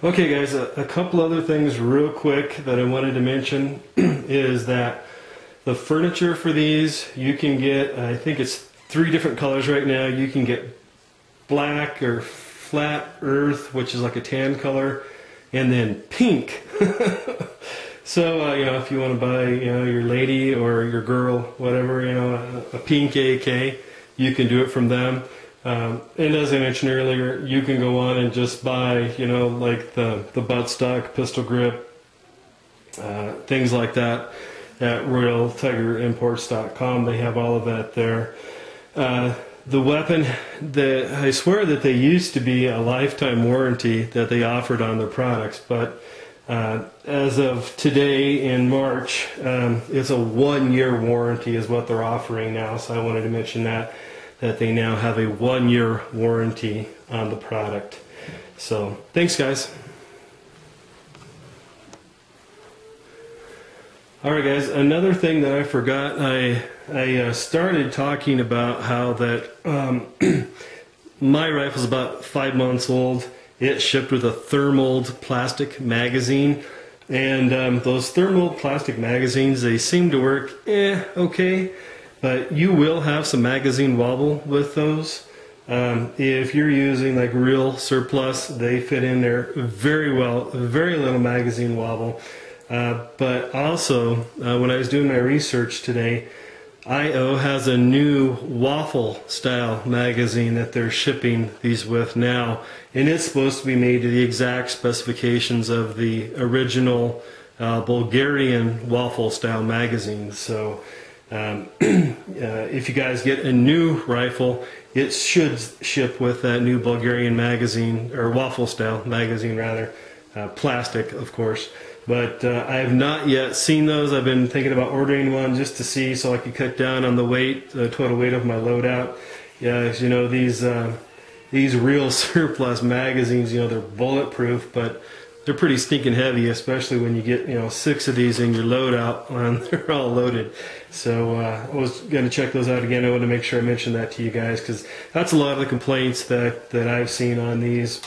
Okay guys, a couple other things real quick that I wanted to mention is that the furniture for these, you can get, I think it's 3 different colors right now. You can get black or flat earth, which is like a tan color, and then pink. So, if you want to buy, your lady or your girl, whatever, a pink AK, you can do it from them. And as I mentioned earlier, you can go on and just buy, like the buttstock, pistol grip, things like that at RoyalTigerImports.com. They have all of that there. The weapon, I swear that they used to be a lifetime warranty that they offered on their products, but as of today in March, it's a 1-year warranty is what they're offering now. So I wanted to mention that they now have a 1-year warranty on the product. So thanks guys. Alright guys, another thing that I forgot, I started talking about how that my rifle is about 5 months old. It shipped with a thermaled plastic magazine, and those thermal plastic magazines, they seem to work okay, but you will have some magazine wobble with those. If you're using like real surplus, they fit in there very well, very little magazine wobble. But also, when I was doing my research today, IO has a new Waffle style magazine that they're shipping these with now, and it's supposed to be made to the exact specifications of the original Bulgarian Waffle style magazine. So if you guys get a new rifle, it should ship with that new Bulgarian magazine, or Waffle style magazine rather, plastic of course. But I have not yet seen those. I've been thinking about ordering one just to see, so I could cut down on the weight, the total weight of my loadout. Yeah, as you know, these real surplus magazines, they're bulletproof, but they're pretty stinking heavy, especially when you get 6 of these in your loadout and they're all loaded. So I was going to check those out again. I wanted to make sure I mentioned that to you guys, because that's a lot of the complaints that I've seen on these.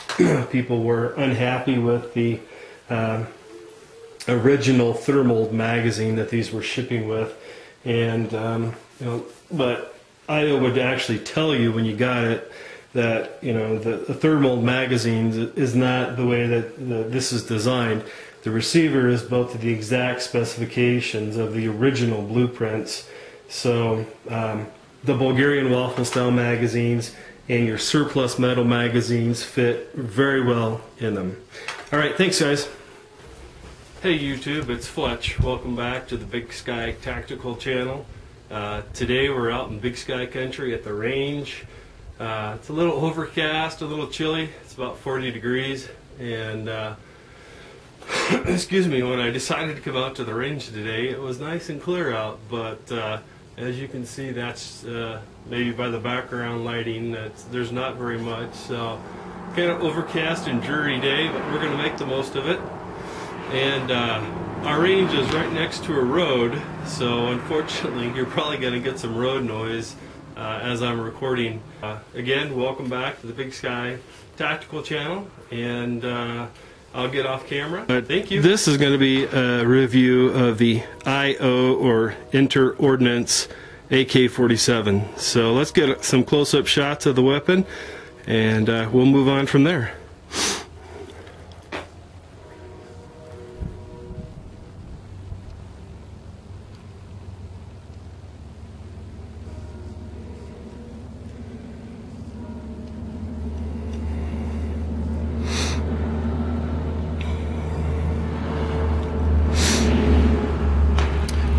People were unhappy with the original thermal magazine that these were shipping with, and but I would actually tell you when you got it that the thermal magazines is not the way that this is designed. The receiver is built to the exact specifications of the original blueprints. So the Bulgarian Waffle style magazines and your surplus metal magazines fit very well in them. Alright, thanks guys. Hey YouTube, it's Fletch. Welcome back to the Big Sky Tactical channel. Today we're out in Big Sky country at the range. It's a little overcast, a little chilly. It's about 40 degrees, and excuse me, when I decided to come out to the range today, it was nice and clear out, but as you can see, that's maybe by the background lighting, there's not very much. So kind of overcast and dreary day, but we're going to make the most of it. And our range is right next to a road, so unfortunately you're probably going to get some road noise as I'm recording. Again, welcome back to the Big Sky Tactical channel, and I'll get off camera. Thank you. This is going to be a review of the IO, or Ordnance AK-47. So let's get some close-up shots of the weapon, and we'll move on from there.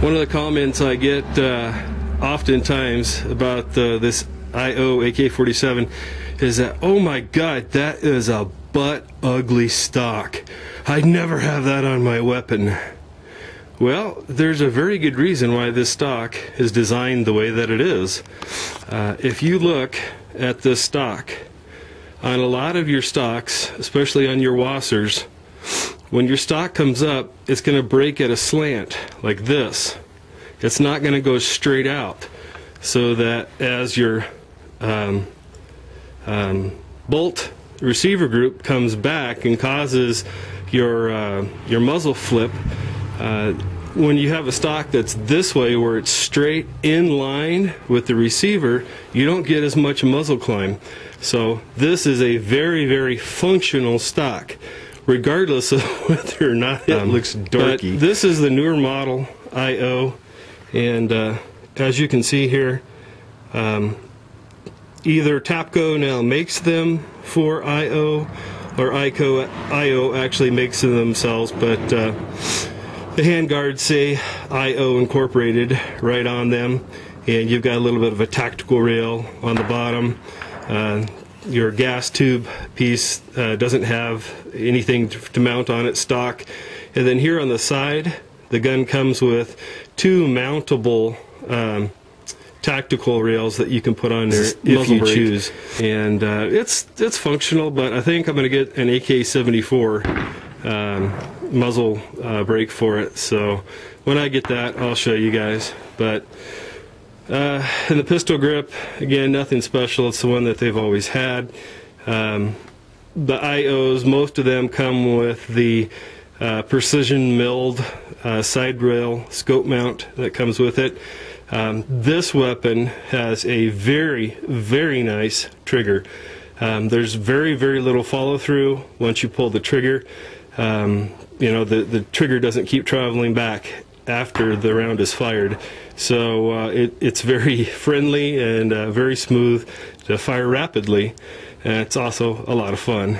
One of the comments I get oftentimes about this IO AK-47 is that, oh my god, that is a butt ugly stock. I'd never have that on my weapon. Well, there's a very good reason why this stock is designed the way that it is. If you look at this stock, on a lot of your stocks, especially on your Wassers, when your stock comes up, it's going to break at a slant like this. It's not going to go straight out, so that as your bolt receiver group comes back and causes your muzzle flip. When you have a stock that's this way, where it's straight in line with the receiver, you don't get as much muzzle climb. So this is a very, very functional stock, regardless of whether or not it looks dorky. But this is the newer model IO, and as you can see here, either Tapco now makes them for IO, or IO actually makes them themselves, but the handguards say IO incorporated right on them, and you've got a little bit of a tactical rail on the bottom. Your gas tube piece doesn't have anything to mount on it stock, and then here on the side the gun comes with two mountable tactical rails that you can put on there if you choose, and it's functional. But I think I'm going to get an AK-74 muzzle brake for it, so when I get that I'll show you guys. But and the pistol grip, again, nothing special. It's the one that they've always had. The IOs, most of them come with the precision milled side rail scope mount that comes with it. This weapon has a very, very nice trigger. There's very, very little follow through once you pull the trigger. You know, the trigger doesn't keep traveling back after the round is fired, so it's very friendly and very smooth to fire rapidly, and it's also a lot of fun.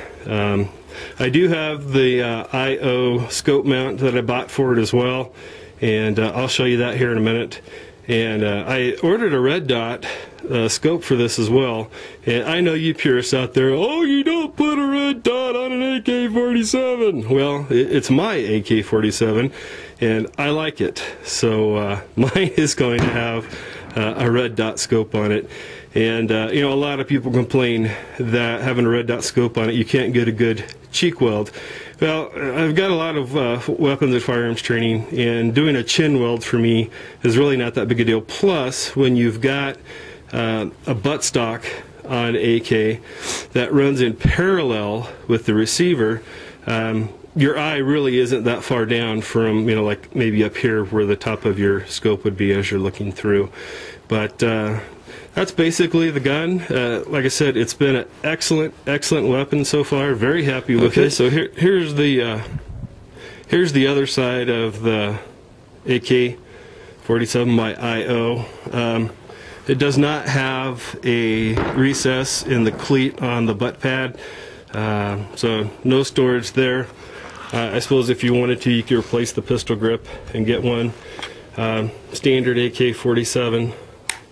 I do have the IO scope mount that I bought for it as well, and I'll show you that here in a minute. And I ordered a red dot scope for this as well, and I know you purists out there, oh, you don't put a red dot on an AK-47. Well, it's my AK-47 and I like it, so mine is going to have a red dot scope on it. And you know, a lot of people complain that having a red dot scope on it, you can't get a good cheek weld. Well, I've got a lot of weapons and firearms training, and doing a chin weld for me is really not that big a deal. Plus, when you've got a buttstock on AK that runs in parallel with the receiver, your eye really isn't that far down from, you know, like maybe up here where the top of your scope would be as you're looking through. But that's basically the gun. Like I said, it's been an excellent weapon so far. Very happy with it. So here's the other side of the AK-47 by IO. It does not have a recess in the cleat on the butt pad, so no storage there. I suppose if you wanted to, you could replace the pistol grip and get one. Standard AK-47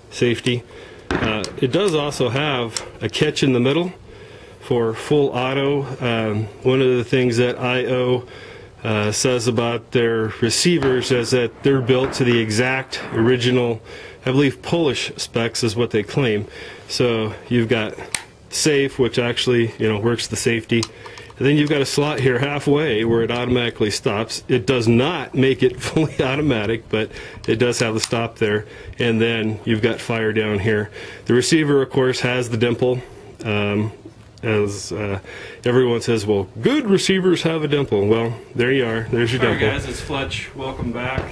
safety. It does also have a catch in the middle for full auto. One of the things that IO says about their receivers is that they're built to the exact original, I believe, Polish specs is what they claim. So you've got safe, which actually, you know, works the safety. And then you've got a slot here halfway where it automatically stops. It does not make it fully automatic, but it does have the stop there. And then you've got fire down here. The receiver, of course, has the dimple. As everyone says, well, good receivers have a dimple. Well, there you are. There's your dimple. Alright guys, it's Fletch. Welcome back.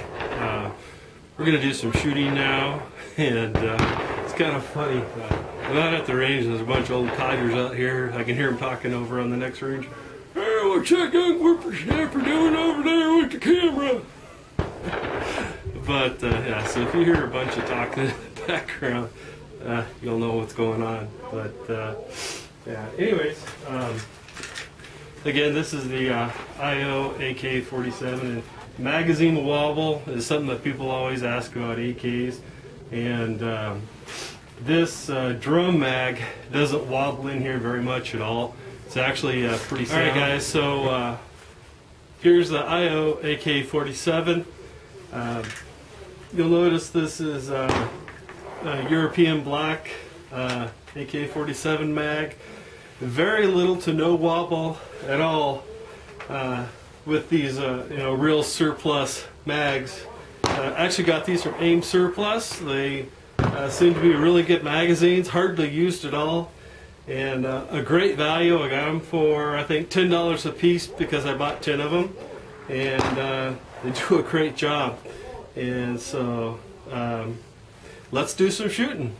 We're going to do some shooting now. And it's kind of funny. I'm out at the range, and there's a bunch of old codgers out here. I can hear them talking over on the next range. Hey, what's that gun whippersnapper doing over there with the camera? But yeah, so if you hear a bunch of talking in the background, you'll know what's going on. But yeah, anyways, again, this is the IO AK-47, and magazine wobble is something that people always ask about AKs. And this drum mag doesn't wobble in here very much at all. It's actually pretty sound. Alright guys, so here's the IO AK-47. You'll notice this is a European black AK-47 mag. Very little to no wobble at all with these you know, real surplus mags. I actually got these from AIM Surplus. They seem to be really good magazines, hardly used at all. and a great value. I got them for I think $10 a piece because I bought 10 of them, and they do a great job. And so let's do some shooting.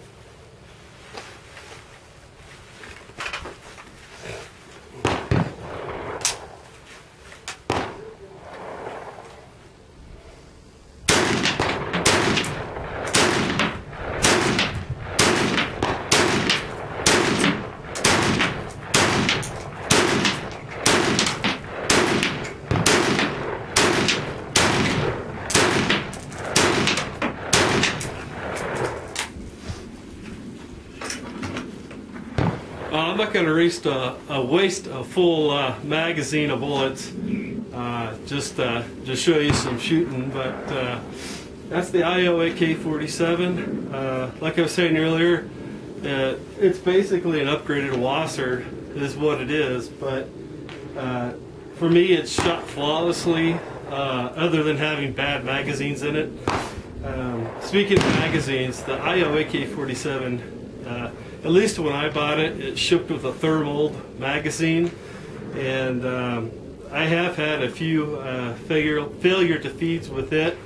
I'm not going to waste a full magazine of bullets just to show you some shooting, but that's the IO AK-47. Like I was saying earlier, it's basically an upgraded Wasser is what it is, but for me it's shot flawlessly other than having bad magazines in it. Speaking of magazines, the IO AK-47, at least when I bought it, it shipped with a thermal magazine, and I have had a few failure to feeds with it,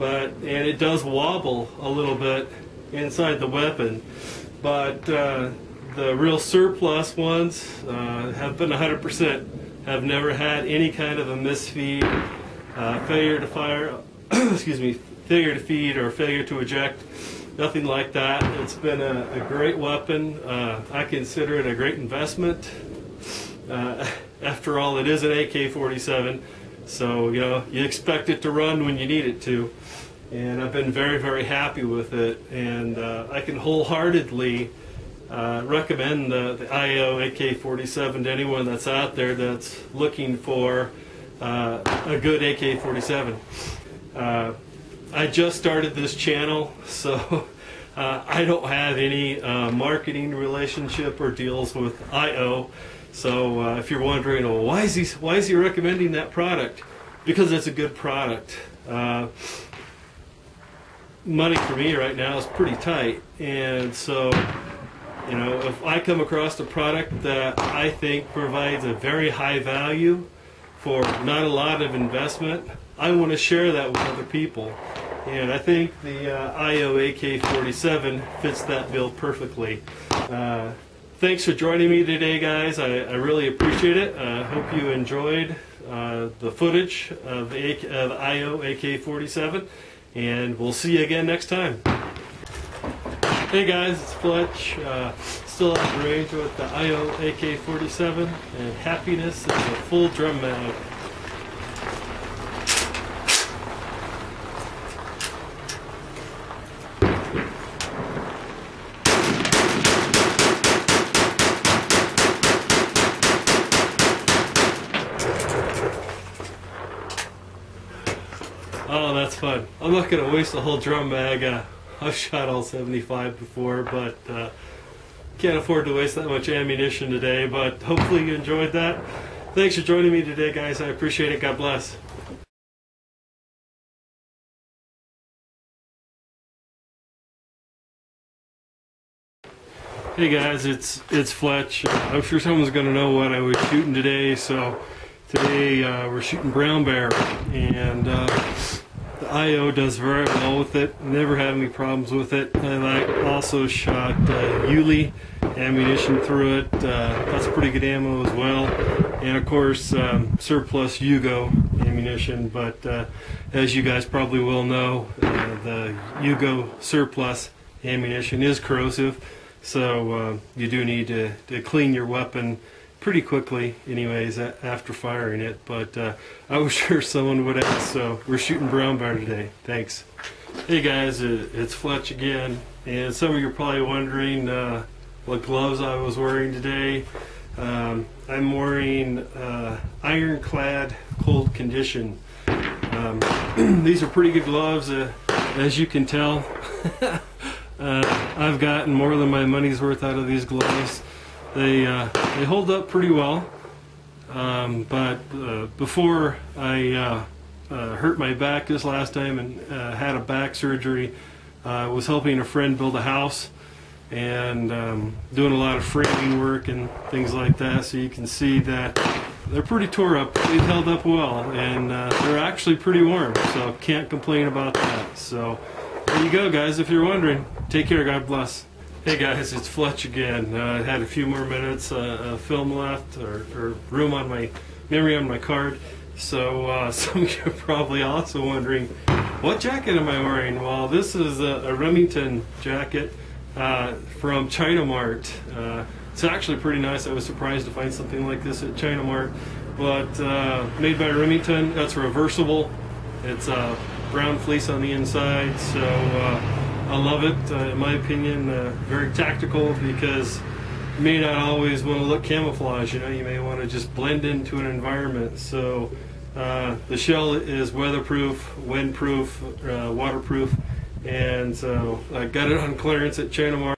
and it does wobble a little bit inside the weapon. But the real surplus ones have been 100%. Have never had any kind of a misfeed, failure to fire, excuse me, failure to feed or failure to eject. Nothing like that. It's been a great weapon. I consider it a great investment. After all, it is an AK-47, so you know you expect it to run when you need it to. And I've been very, very happy with it. And I can wholeheartedly recommend the IO AK-47 to anyone that's out there that's looking for a good AK-47. I just started this channel, so I don't have any marketing relationship or deals with IO. So if you're wondering, oh, why is he recommending that product? Because it's a good product. Money for me right now is pretty tight, and so you know, if I come across a product that I think provides a very high value for not a lot of investment, I want to share that with other people. And I think the IO AK-47 fits that bill perfectly. Thanks for joining me today, guys. I really appreciate it. I hope you enjoyed the footage of IO AK-47, and we'll see you again next time. Hey guys, it's Fletch. Still at the range with the IO AK-47, and happiness is a full drum mag. Oh, that's fun. I'm not going to waste a whole drum mag. I've shot all 75 before, but can't afford to waste that much ammunition today, but hopefully you enjoyed that. Thanks for joining me today, guys. I appreciate it. God bless. Hey guys, it's Fletch. I'm sure someone's going to know what I was shooting today, so today we're shooting brown bear, and the IO does very well with it. Never had any problems with it. And I also shot Yuli ammunition through it. That's pretty good ammo as well. And of course, surplus Yugo ammunition. But as you guys probably will know, the Yugo surplus ammunition is corrosive. So you do need to clean your weapon pretty quickly anyways after firing it, but I was sure someone would ask, so we're shooting brown bear today. Thanks. Hey guys, it's Fletch again, and some of you are probably wondering what gloves I was wearing today. I'm wearing ironclad cold condition. These are pretty good gloves, as you can tell. I've gotten more than my money's worth out of these gloves. They hold up pretty well, but before I hurt my back this last time and had a back surgery, I was helping a friend build a house, and doing a lot of framing work and things like that, so you can see that they're pretty tore up. They've held up well, and they're actually pretty warm, so can't complain about that. So there you go, guys. If you're wondering, take care. God bless. Hey guys, it's Fletch again. I had a few more minutes of film left, or room on my memory on my card. So some of you are probably also wondering, what jacket am I wearing? Well, this is a Remington jacket from China Mart. It's actually pretty nice. I was surprised to find something like this at China Mart, but made by Remington. That's reversible. It's brown fleece on the inside, so I love it. In my opinion, very tactical, because you may not always want to look camouflage. You know, you may want to just blend into an environment. So the shell is weatherproof, windproof, waterproof, and so I got it on clearance at China Mart.